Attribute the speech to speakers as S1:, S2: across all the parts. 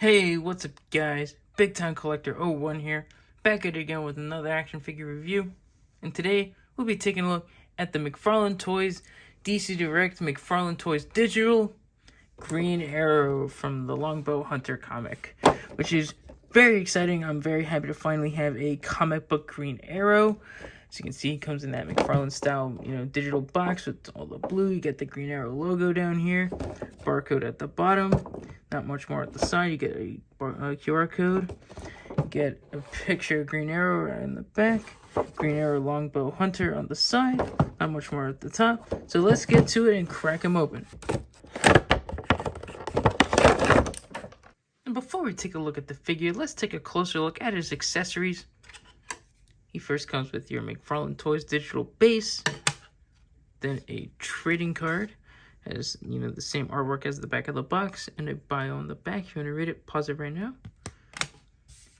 S1: Hey, what's up guys? Big Time Collector 01 here, back at it again with another action figure review. And today, we'll be taking a look at the McFarlane Toys DC Direct McFarlane Toys Digital Green Arrow from the Longbow Hunter comic, which is very exciting. I'm very happy to finally have a comic book Green Arrow. As you can see, it comes in that McFarlane style, digital box with all the blue. You get the Green Arrow logo down here, barcode at the bottom, not much more at the side. You get a QR code, you get a picture of Green Arrow right in the back, Green Arrow Longbow Hunter on the side, not much more at the top. So let's get to it and crack them open. And before we take a look at the figure, let's take a closer look at his accessories. He first comes with your McFarlane Toys digital base, then a trading card, has the same artwork as the back of the box, and a bio on the back. If you want to read it, pause it right now.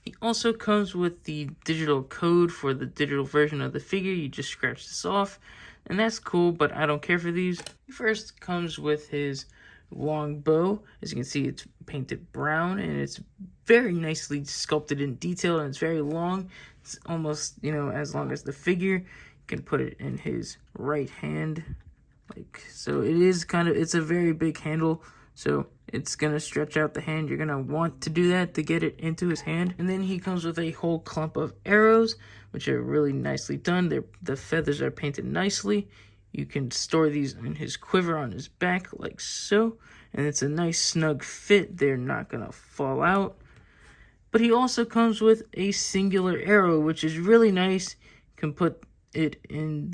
S1: He also comes with the digital code for the digital version of the figure. You just scratch this off, and that's cool, but I don't care for these. He first comes with his Longbow. As you can see, it's painted brown, and it's very nicely sculpted in detail, and it's very long. It's almost, as long as the figure. You can put it in his right hand, like so. It's a very big handle, so it's gonna stretch out the hand. You're gonna want to do that to get it into his hand. And then he comes with a whole clump of arrows, which are really nicely done. The feathers are painted nicely. You can store these in his quiver on his back, like so. And it's a nice snug fit. They're not gonna fall out. But he also comes with a singular arrow, which is really nice. You can put it in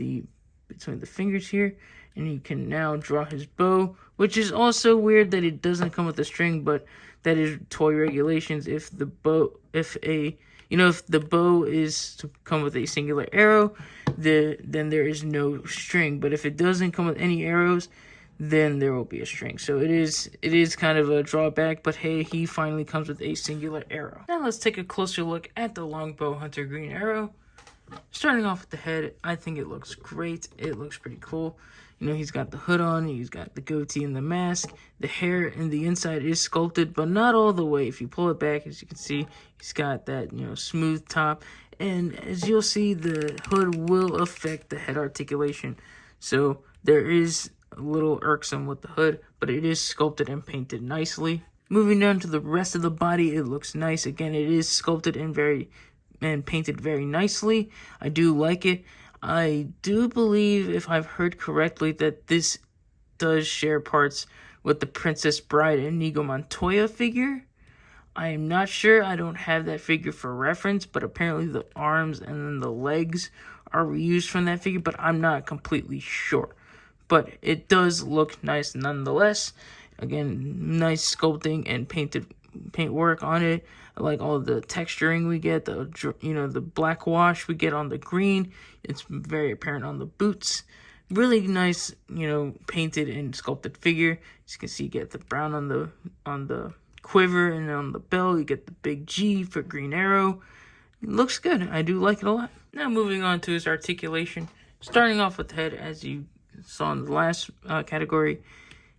S1: between the fingers here, and you can now draw his bow, which is also weird that it doesn't come with a string, but that is toy regulations. If the bow is to come with a singular arrow, then there is no string. But if it doesn't come with any arrows, then there will be a string. So it is kind of a drawback, but hey, he finally comes with a singular arrow. Now let's take a closer look at the Longbow Hunter Green Arrow. Starting off with the head, I think it looks great. It looks pretty cool. He's got the hood on, he's got the goatee and the mask. The hair in the inside is sculpted, but not all the way. If you pull it back, as you can see, he's got that, smooth top. And as you'll see, the hood will affect the head articulation. So there is a little irksome with the hood, but it is sculpted and painted nicely. Moving down to the rest of the body, it looks nice. Again, it is sculpted and painted very nicely. I do like it. I do believe, if I've heard correctly, that this does share parts with the Princess Bride Inigo Montoya figure. I am not sure. I don't have that figure for reference, but apparently the arms and then the legs are reused from that figure, but I'm not completely sure. But it does look nice nonetheless. Again, nice sculpting and paint work on it. I like all the texturing we get, the black wash we get on the green. It's very apparent on the boots. Really nice, painted and sculpted figure. As you can see, you get the brown on the quiver, and on the bell you get the big G for Green Arrow. It looks good. I do like it a lot. Now moving on to his articulation. Starting off with the head, as you saw in the last category,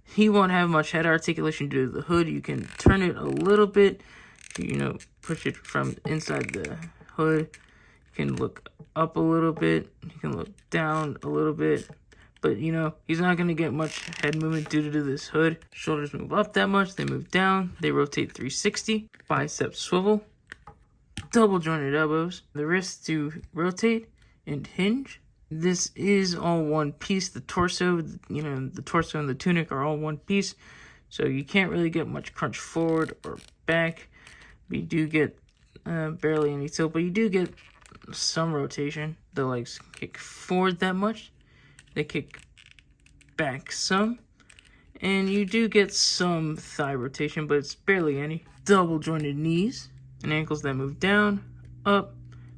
S1: he won't have much head articulation due to the hood. You can turn it a little bit, push it from inside the hood. You can look up a little bit. You can look down a little bit. But, he's not going to get much head movement due to this hood. Shoulders move up that much. They move down. They rotate 360. Biceps swivel. Double jointed elbows. The wrists to rotate and hinge. This is all one piece. The torso, the torso and the tunic are all one piece. So you can't really get much crunch forward or back. You do get barely any tilt, but you do get some rotation. The legs kick forward that much. They kick back some. And you do get some thigh rotation, but it's barely any. Double jointed knees and ankles that move down, up.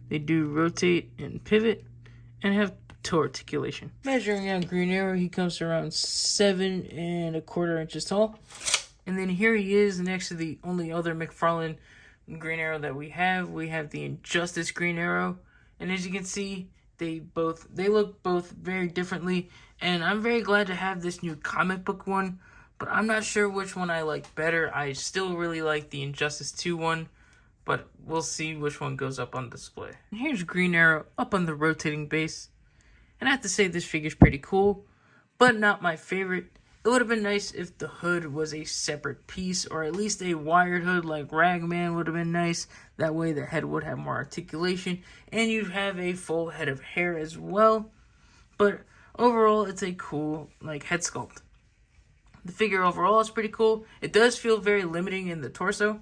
S1: They do rotate and pivot and have toe articulation. Measuring out Green Arrow, he comes around 7 1/4 inches tall. And then here he is next to the only other McFarlane Green Arrow that we have. We have the Injustice Green Arrow. And as you can see, they look both very differently. And I'm very glad to have this new comic book one. But I'm not sure which one I like better. I still really like the Injustice 2 one, but we'll see which one goes up on display. And here's Green Arrow up on the rotating base. And I have to say this figure's pretty cool, but not my favorite. It would have been nice if the hood was a separate piece, or at least a wired hood like Ragman would have been nice. That way the head would have more articulation, and you'd have a full head of hair as well. But overall, it's a cool head sculpt. The figure overall is pretty cool. It does feel very limiting in the torso,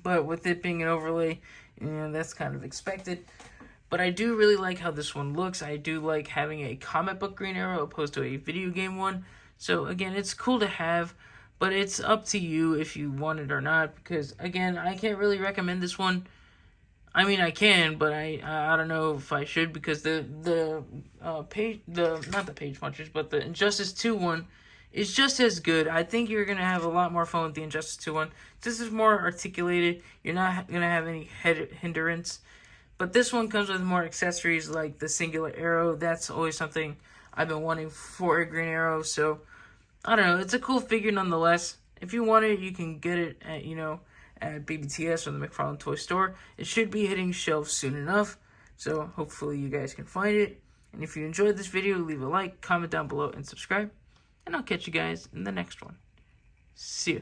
S1: but with it being an overlay, that's kind of expected. But I do really like how this one looks. I do like having a comic book Green Arrow opposed to a video game one. So again, it's cool to have, but it's up to you if you want it or not. Because again, I can't really recommend this one. I mean, I can, but I don't know if I should, because the Injustice 2 one is just as good. I think you're gonna have a lot more fun with the Injustice 2 one. This is more articulated. You're not gonna have any head hindrance. But this one comes with more accessories like the singular arrow. That's always something I've been wanting for a Green Arrow. So, I don't know. It's a cool figure nonetheless. If you want it, you can get it at BBTS or the McFarlane Toy Store. It should be hitting shelves soon enough. So, hopefully you guys can find it. And if you enjoyed this video, leave a like, comment down below, and subscribe. And I'll catch you guys in the next one. See ya.